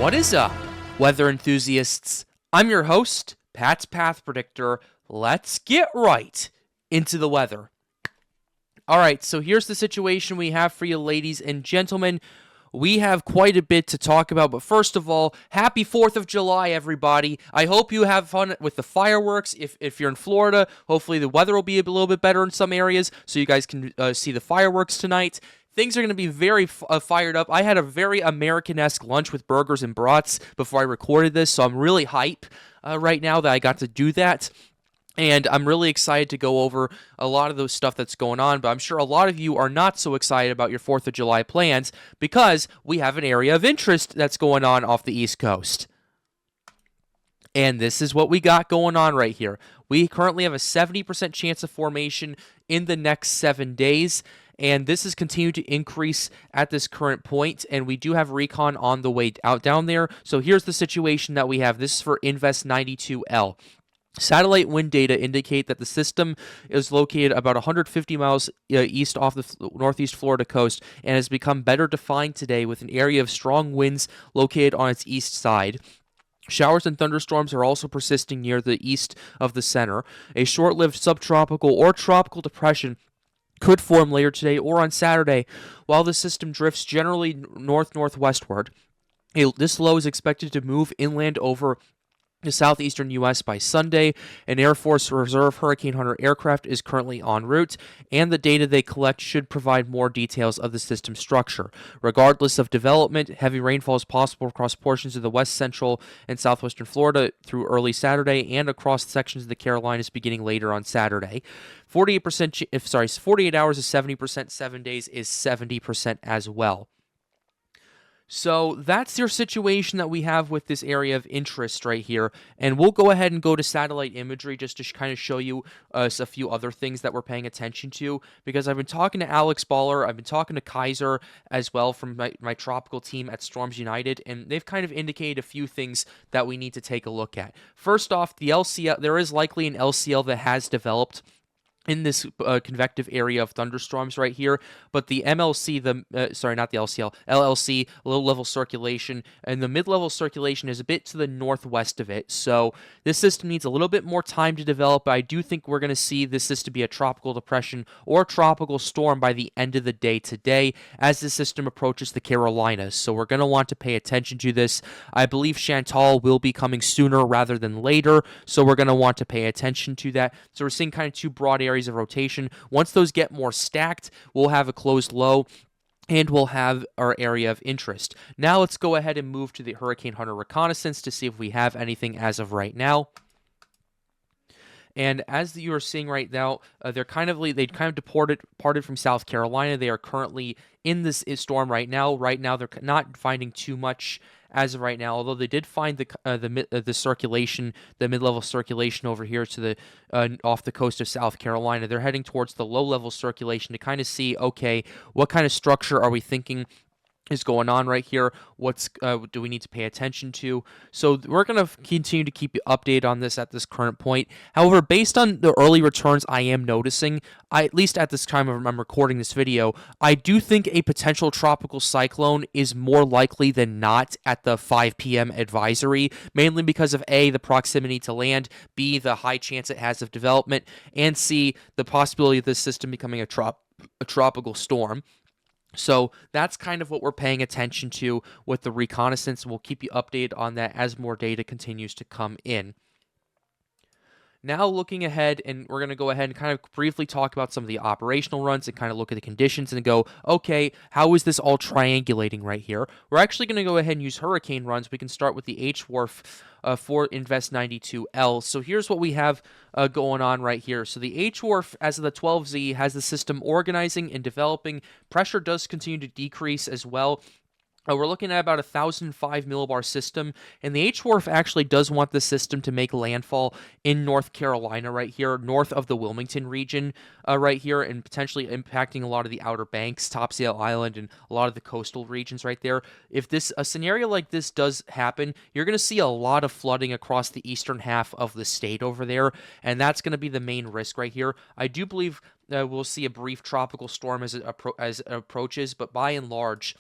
What is up, weather enthusiasts? I'm your host, Pat's Path Predictor. Let's get right into the weather. All right, so here's the situation we have for you, ladies and gentlemen. We have quite a bit to talk about, but first of all, happy 4th of July, everybody. I hope you have fun with the fireworks. If you're in Florida, hopefully the weather will be a little bit better in some areas, so you guys can see the fireworks tonight. Things are going to be very fired up. I had a very American-esque lunch with burgers and brats before I recorded this, so I'm really hype right now that I got to do that. And I'm really excited to go over a lot of those stuff that's going on, but I'm sure a lot of you are not so excited about your 4th of July plans because we have an area of interest that's going on off the East Coast. And this is what we got going on right here. We currently have a 70% chance of formation in the next 7 days, and this has continued to increase at this current point, and we do have recon on the way out down there. So here's the situation that we have. This is for Invest 92L. Satellite wind data indicate that the system is located about 150 miles east off the northeast Florida coast and has become better defined today with an area of strong winds located on its east side. Showers and thunderstorms are also persisting near the east of the center. A short-lived subtropical or tropical depression could form later today or on Saturday, while the system drifts generally north-northwestward. This low is expected to move inland over the southeastern U.S. by Sunday. An Air Force Reserve Hurricane Hunter aircraft is currently en route, and the data they collect should provide more details of the system structure. Regardless of development, heavy rainfall is possible across portions of the west central and southwestern Florida through early Saturday and across sections of the Carolinas beginning later on Saturday. 48 hours is 70%, 7 days is 70% as well. So that's your situation that we have with this area of interest right here. And we'll go ahead and go to satellite imagery just to kind of show you a few other things that we're paying attention to. Because I've been talking to Alex Baller, I've been talking to Kaiser as well from my tropical team at Storms United. And they've kind of indicated a few things that we need to take a look at. First off, the LCL, there is likely an LCL that has developed in this convective area of thunderstorms right here, but the MLC, not the LCL, LLC, low-level circulation, and the mid-level circulation is a bit to the northwest of it, so this system needs a little bit more time to develop, but I do think we're going to see this system be a tropical depression or tropical storm by the end of the day today as the system approaches the Carolinas, so we're going to want to pay attention to this. I believe Chantal will be coming sooner rather than later, so we're going to want to pay attention to that. So we're seeing kind of two broad areas of rotation. Once those get more stacked, we'll have a closed low and we'll have our area of interest. Now let's go ahead and move to the Hurricane Hunter reconnaissance to see if we have anything as of right now. And as you are seeing right now, they kind of departed from South Carolina. They are currently in this storm right now. Right now, they're not finding too much as of right now. Although they did find the circulation, the mid-level circulation over here to the off the coast of South Carolina. They're heading towards the low-level circulation to kind of see, okay, what kind of structure are we thinking is going on right here? What's do we need to pay attention to? So we're going to continue to keep you updated on this at this current point. However, based on the early returns I am noticing, at least at this time I'm recording this video, I do think a potential tropical cyclone is more likely than not at the 5 p.m. advisory, mainly because of A, the proximity to land, B, the high chance it has of development, and C, the possibility of this system becoming a tropical storm. So that's kind of what we're paying attention to with the reconnaissance. We'll keep you updated on that as more data continues to come in. Now looking ahead, and we're going to go ahead and kind of briefly talk about some of the operational runs and kind of look at the conditions and go, okay, how is this all triangulating right here? We're actually going to go ahead and use hurricane runs. We can start with the HWRF for Invest 92L. So here's what we have going on right here. So the HWRF, as of the 12Z, has the system organizing and developing. Pressure does continue to decrease as well. We're looking at about a 1,005 millibar system, and the HWRF actually does want the system to make landfall in North Carolina right here, north of the Wilmington region right here, and potentially impacting a lot of the Outer Banks, Topsail Island, and a lot of the coastal regions right there. If a scenario like this does happen, you're going to see a lot of flooding across the eastern half of the state over there, and that's going to be the main risk right here. I do believe we'll see a brief tropical storm as it approaches, but by and large,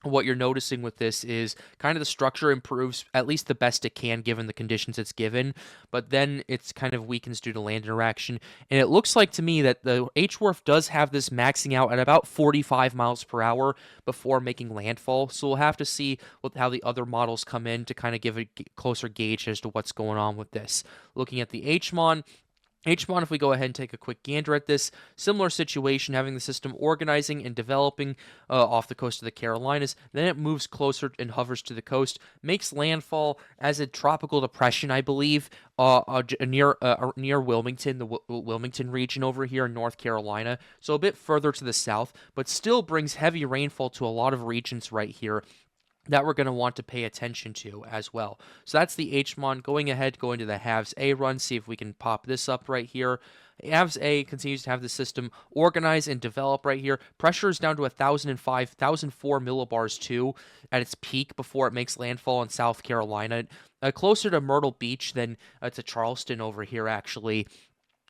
what you're noticing with this is kind of the structure improves at least the best it can given the conditions it's given, but then it's kind of weakens due to land interaction. And it looks like to me that the H-Wharf does have this maxing out at about 45 miles per hour before making landfall. So we'll have to see how the other models come in to kind of give a closer gauge as to what's going on with this. Looking at the HMON, if we go ahead and take a quick gander at this, similar situation, having the system organizing and developing off the coast of the Carolinas. Then it moves closer and hovers to the coast, makes landfall as a tropical depression, I believe, near Wilmington, the Wilmington region over here in North Carolina. So a bit further to the south, but still brings heavy rainfall to a lot of regions right here that we're going to want to pay attention to as well. So that's the HMON. Going ahead, going to the Halves A run, see if we can pop this up right here. Halves A continues to have the system organize and develop right here. Pressure is down to 1,005, 1,004 millibars too at its peak before it makes landfall in South Carolina. Closer to Myrtle Beach than to Charleston over here, actually.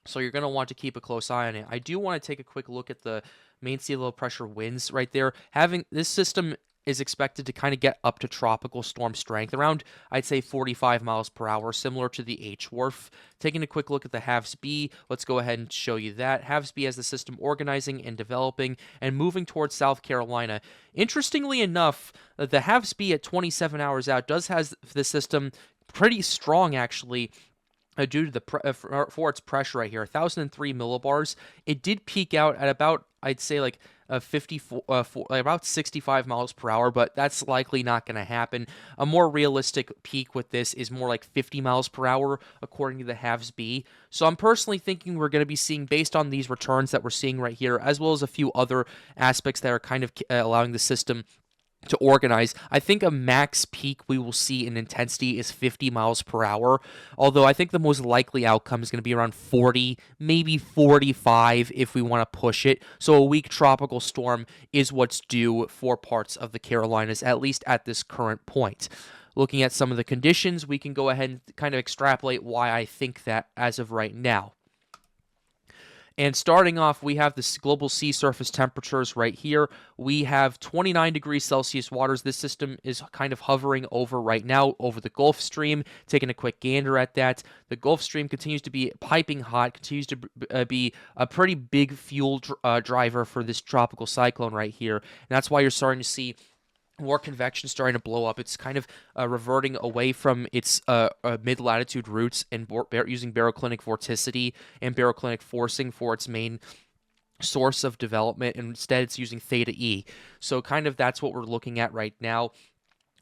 So you're going to want to keep a close eye on it. I do want to take a quick look at the main sea level pressure winds right there. Having this system is expected to kind of get up to tropical storm strength around, I'd say, 45 miles per hour, similar to the H-Wharf. Taking a quick look at the Halves B, let's go ahead and show you that. Halves B has the system organizing and developing and moving towards South Carolina. Interestingly enough, the Halves B at 27 hours out does has the system pretty strong, actually, due to the for its pressure right here, 1,003 millibars. It did peak out at about, I'd say, like 54, about 65 miles per hour, but that's likely not going to happen. A more realistic peak with this is more like 50 miles per hour, according to the Halves B. So I'm personally thinking we're going to be seeing, based on these returns that we're seeing right here, as well as a few other aspects that are kind of allowing the system to organize, I think a max peak we will see in intensity is 50 miles per hour, although I think the most likely outcome is going to be around 40, maybe 45 if we want to push it. So a weak tropical storm is what's due for parts of the Carolinas, at least at this current point. Looking at some of the conditions, we can go ahead and kind of extrapolate why I think that as of right now. And starting off, we have the global sea surface temperatures right here. We have 29 degrees Celsius waters. This system is kind of hovering over right now over the Gulf Stream. Taking a quick gander at that. The Gulf Stream continues to be piping hot, continues to be a pretty big fuel driver for this tropical cyclone right here. And that's why you're starting to see more convection starting to blow up. It's kind of reverting away from its mid-latitude roots and using baroclinic vorticity and baroclinic forcing for its main source of development, and instead it's using theta E. So kind of that's what we're looking at right now.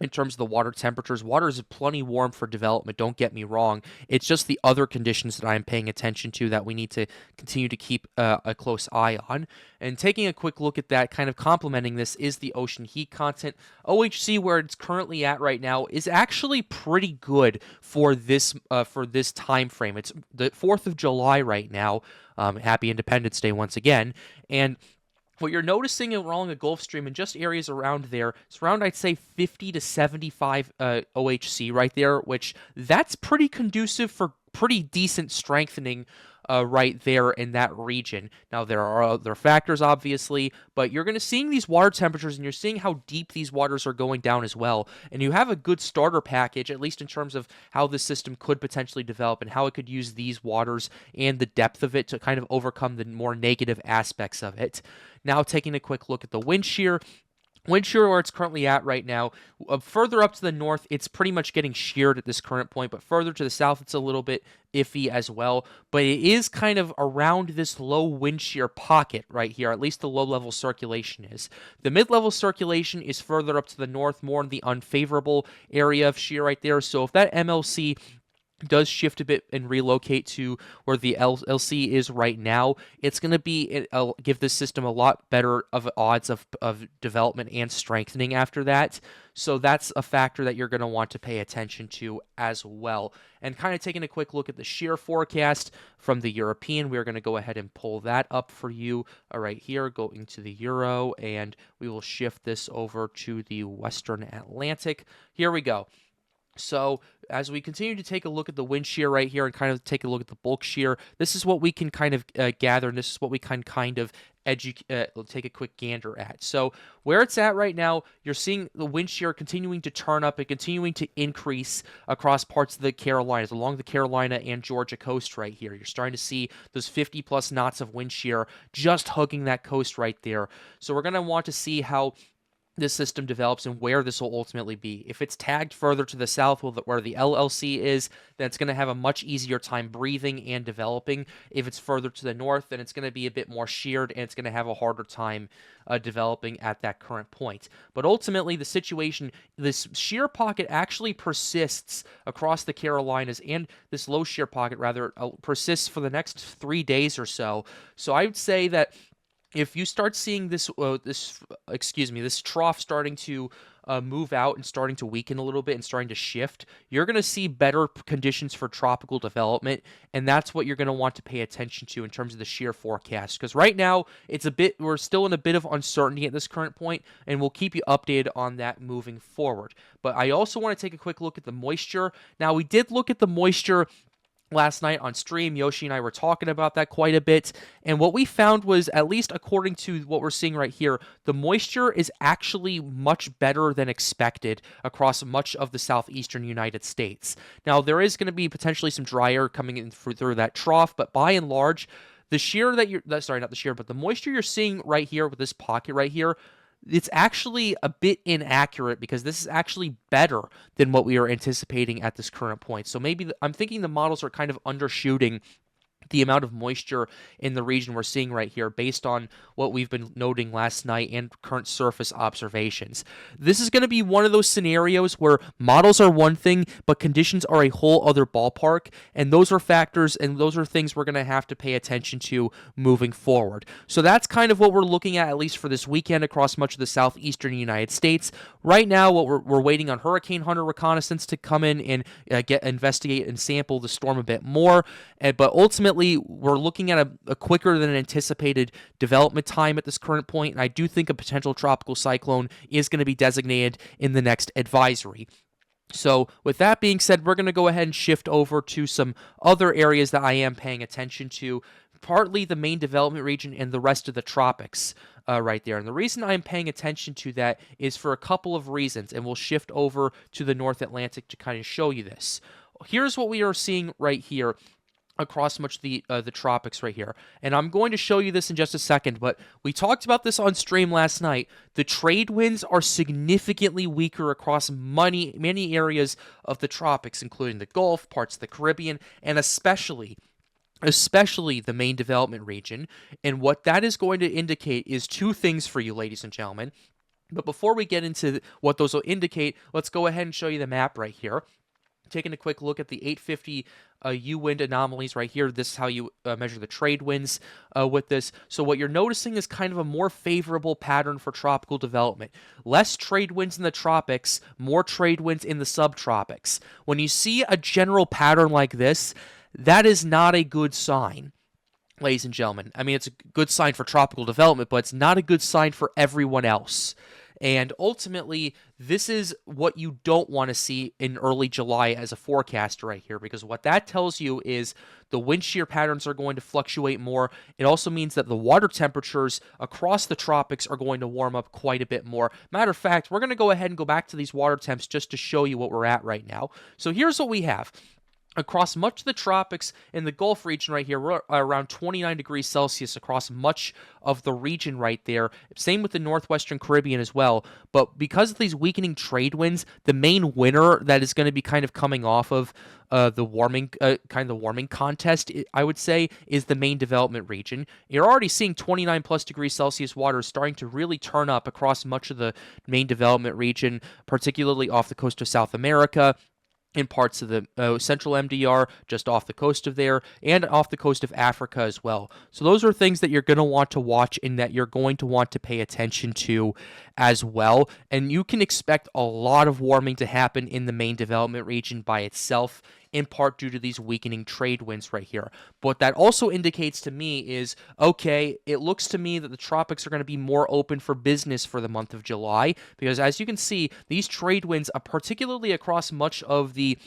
In terms of the water temperatures, water is plenty warm for development, don't get me wrong. It's just the other conditions that I'm paying attention to that we need to continue to keep a close eye on. And taking a quick look at that, kind of complementing this, is the ocean heat content. OHC, where it's currently at right now, is actually pretty good for this time frame. It's the 4th of July right now. Happy Independence Day once again. And what you're noticing along the Gulf Stream and just areas around there, it's around, I'd say, 50 to 75 OHC right there, which that's pretty conducive for pretty decent strengthening right there in that region. Now, there are other factors, obviously, but you're going to seeing these water temperatures, and you're seeing how deep these waters are going down as well. And you have a good starter package, at least in terms of how this system could potentially develop and how it could use these waters and the depth of it to kind of overcome the more negative aspects of it. Now, taking a quick look at the wind shear. Wind shear, where it's currently at right now, further up to the north, it's pretty much getting sheared at this current point, but further to the south, it's a little bit iffy as well. But it is kind of around this low wind shear pocket right here, at least the low-level circulation is. The mid-level circulation is further up to the north, more in the unfavorable area of shear right there. So if that MLC does shift a bit and relocate to where the LC is right now, it's going to give this system a lot better of odds of development and strengthening after that. So that's a factor that you're going to want to pay attention to as well. And kind of taking a quick look at the shear forecast from the European, we're going to go ahead and pull that up for you right here, going to the Euro, and we will shift this over to the Western Atlantic. Here we go. So as we continue to take a look at the wind shear right here and kind of take a look at the bulk shear, this is what we can kind of gather, and this is what we can kind of take a quick gander at. So where it's at right now, you're seeing the wind shear continuing to turn up and continuing to increase across parts of the Carolinas, along the Carolina and Georgia coast right here. You're starting to see those 50 plus knots of wind shear just hugging that coast right there. So we're going to want to see how this system develops and where this will ultimately be. If it's tagged further to the south where the LLC is, then it's going to have a much easier time breathing and developing. If it's further to the north, then it's going to be a bit more sheared and it's going to have a harder time developing at that current point. But ultimately, the situation, this shear pocket actually persists across the Carolinas, and this low shear pocket, rather, persists for the next 3 days or so. So I would say that if you start seeing this trough starting to move out and starting to weaken a little bit and starting to shift, you're going to see better conditions for tropical development, and that's what you're going to want to pay attention to in terms of the shear forecast. Because right now, we're still in a bit of uncertainty at this current point, and we'll keep you updated on that moving forward. But I also want to take a quick look at the moisture. Now, we did look at the moisture last night on stream. Yoshi and I were talking about that quite a bit, and what we found was, at least according to what we're seeing right here, the moisture is actually much better than expected across much of the southeastern United States. Now, there is going to be potentially some dry air coming in through that trough, but by and large, the shear but the moisture you're seeing right here with this pocket right here, it's actually a bit inaccurate, because this is actually better than what we are anticipating at this current point. So maybe I'm thinking the models are kind of undershooting the amount of moisture in the region we're seeing right here based on what we've been noting last night and current surface observations. This is going to be one of those scenarios where models are one thing, but conditions are a whole other ballpark, and those are factors and those are things we're going to have to pay attention to moving forward. So that's kind of what we're looking at least for this weekend across much of the southeastern United States. Right now, what we're waiting on Hurricane Hunter reconnaissance to come in and investigate and sample the storm a bit more, but ultimately we're looking at a quicker than anticipated development time at this current point, and I do think a potential tropical cyclone is going to be designated in the next advisory. So with that being said, we're going to go ahead and shift over to some other areas that I am paying attention to, partly the main development region and the rest of the tropics right there. And the reason I'm paying attention to that is for a couple of reasons, and we'll shift over to the North Atlantic to kind of show you this. Here's what we are seeing right here across much of the tropics right here. And I'm going to show you this in just a second, but we talked about this on stream last night. The trade winds are significantly weaker across many areas of the tropics, including the Gulf, parts of the Caribbean, and especially the main development region. And what that is going to indicate is two things for you, ladies and gentlemen. But before we get into what those will indicate, let's go ahead and show you the map right here. Taking a quick look at the 850 U-wind anomalies right here. This is how you measure the trade winds with this. So what you're noticing is kind of a more favorable pattern for tropical development. Less trade winds in the tropics, more trade winds in the subtropics. When you see a general pattern like this, that is not a good sign, ladies and gentlemen. I mean, it's a good sign for tropical development, but it's not a good sign for everyone else. And ultimately, this is what you don't want to see in early July as a forecaster right here, because what that tells you is the wind shear patterns are going to fluctuate more. It also means that the water temperatures across the tropics are going to warm up quite a bit more. Matter of fact, we're going to go ahead and go back to these water temps just to show you what we're at right now. So here's what we have. Across much of the tropics in the Gulf region right here, we're around 29 degrees Celsius across much of the region right there. Same with the northwestern Caribbean as well. But because of these weakening trade winds, the main winner that is going to be kind of coming off of the warming contest, I would say, is the main development region. You're already seeing 29 plus degrees Celsius water starting to really turn up across much of the main development region, particularly off the coast of South America, in parts of the central MDR, just off the coast of there, and off the coast of Africa as well. So those are things that you're going to want to watch and that you're going to want to pay attention to as well. And you can expect a lot of warming to happen in the main development region by itself in part due to these weakening trade winds right here. But what that also indicates to me is, okay, it looks to me that the tropics are going to be more open for business for the month of July, because as you can see, these trade winds, particularly across much of the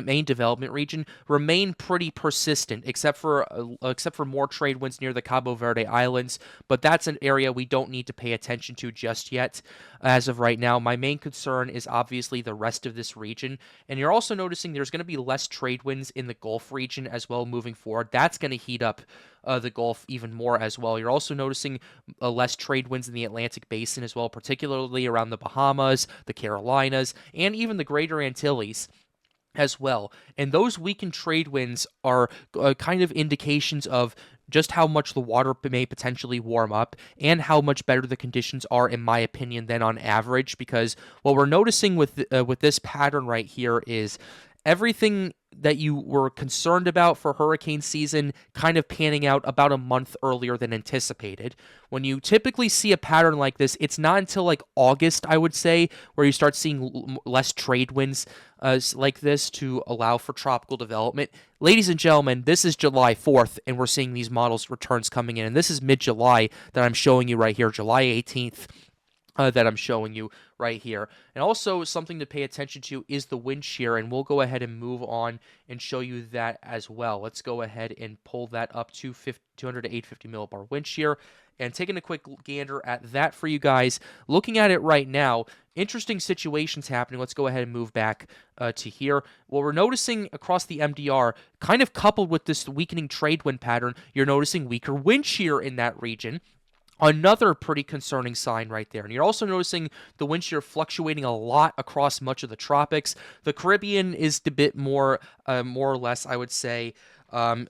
main development region, remain pretty persistent, except for more trade winds near the Cabo Verde Islands. But that's an area we don't need to pay attention to just yet. As of right now, my main concern is obviously the rest of this region. And you're also noticing there's going to be less trade winds in the Gulf region as well moving forward. That's going to heat up the Gulf even more as well. You're also noticing less trade winds in the Atlantic Basin as well, particularly around the Bahamas, the Carolinas, and even the Greater Antilles as well. And those weakened trade winds are kind of indications of just how much the water may potentially warm up and how much better the conditions are, in my opinion, than on average. Because what we're noticing with this pattern right here is everything that you were concerned about for hurricane season kind of panning out about a month earlier than anticipated. When you typically see a pattern like this, it's not until like August, I would say, where you start seeing less trade winds like this to allow for tropical development. Ladies and gentlemen, this is July 4th, and we're seeing these models returns coming in. And this is mid-July that I'm showing you right here, July 18th. That I'm showing you right here. And also something to pay attention to is the wind shear, and we'll go ahead and move on and show you that as well. Let's go ahead and pull that up to 200 to 850 millibar wind shear, and taking a quick gander at that for you guys. Looking at it right now, interesting situations happening. Let's go ahead and move back to here. What we're noticing across the MDR, kind of coupled with this weakening trade wind pattern, you're noticing weaker wind shear in that region. Another pretty concerning sign right there. And you're also noticing the wind shear fluctuating a lot across much of the tropics. The Caribbean is a bit more or less, I would say, more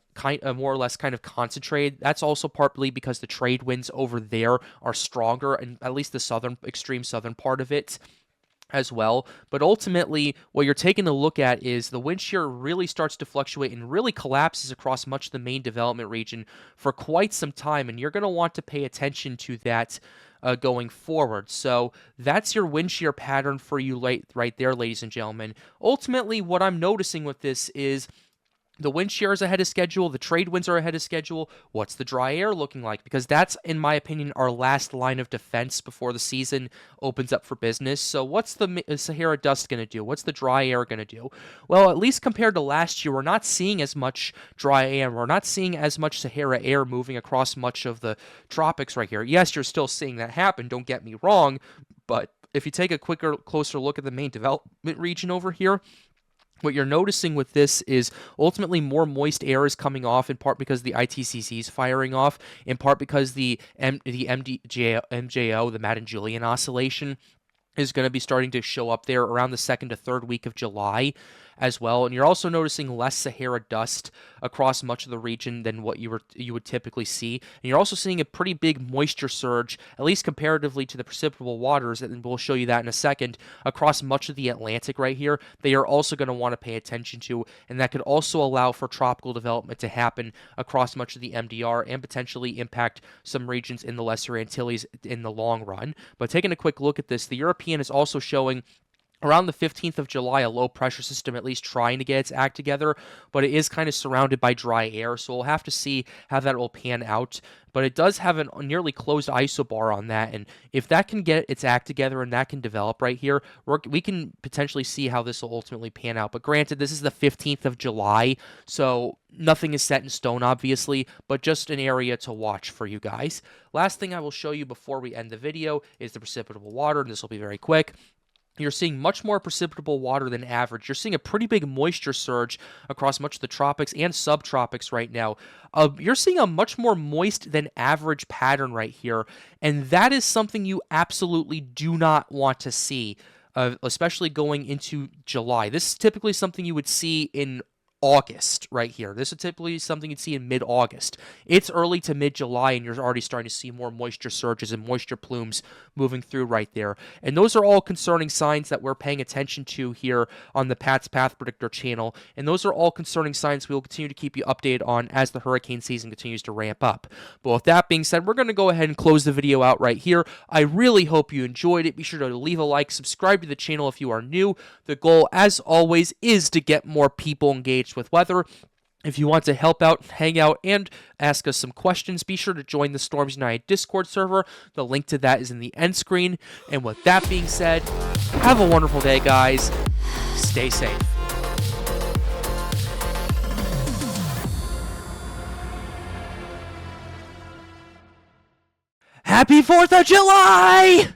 or less kind of concentrated. That's also partly because the trade winds over there are stronger, and at least the extreme southern part of it as well. But ultimately, what you're taking a look at is the wind shear really starts to fluctuate and really collapses across much of the main development region for quite some time, and you're going to want to pay attention to that going forward. So that's your wind shear pattern for you right there, ladies and gentlemen. Ultimately, what I'm noticing with this is the wind shear is ahead of schedule. The trade winds are ahead of schedule. What's the dry air looking like? Because that's, in my opinion, our last line of defense before the season opens up for business. So what's the Sahara dust going to do? What's the dry air going to do? Well, at least compared to last year, we're not seeing as much dry air. We're not seeing as much Sahara air moving across much of the tropics right here. Yes, you're still seeing that happen. Don't get me wrong. But if you take a closer look at the main development region over here, what you're noticing with this is ultimately more moist air is coming off, in part because the ITCC is firing off, in part because the MJO, the Madden-Julian oscillation, is going to be starting to show up there around the second to third week of July as well. And you're also noticing less Sahara dust across much of the region than what you would typically see. And you're also seeing a pretty big moisture surge, at least comparatively to the precipitable waters, and we'll show you that in a second, across much of the Atlantic right here. They are also going to want to pay attention to, and that could also allow for tropical development to happen across much of the MDR and potentially impact some regions in the Lesser Antilles in the long run. But taking a quick look at this, the European is also showing around the 15th of July, a low-pressure system at least trying to get its act together, but it is kind of surrounded by dry air, so we'll have to see how that will pan out. But it does have a nearly closed isobar on that, and if that can get its act together and that can develop right here, we can potentially see how this will ultimately pan out. But granted, this is the 15th of July, so nothing is set in stone, obviously, but just an area to watch for you guys. Last thing I will show you before we end the video is the precipitable water, and this will be very quick. You're seeing much more precipitable water than average. You're seeing a pretty big moisture surge across much of the tropics and subtropics right now. You're seeing a much more moist than average pattern right here, and that is something you absolutely do not want to see, especially going into July. This is typically something you would see in August right here. This is typically something you'd see in mid-August. It's early to mid-July, and you're already starting to see more moisture surges and moisture plumes moving through right there. And those are all concerning signs that we're paying attention to here on the Pat's Path Predictor channel. And those are all concerning signs we will continue to keep you updated on as the hurricane season continues to ramp up. But with that being said, we're going to go ahead and close the video out right here. I really hope you enjoyed it. Be sure to leave a like, subscribe to the channel if you are new. The goal, as always, is to get more people engaged with weather. If you want to help out, hang out, and ask us some questions, be sure to join the Storms United Discord server. The link to that is in the end screen. And with that being said, have a wonderful day, guys. Stay safe. Happy 4th of July!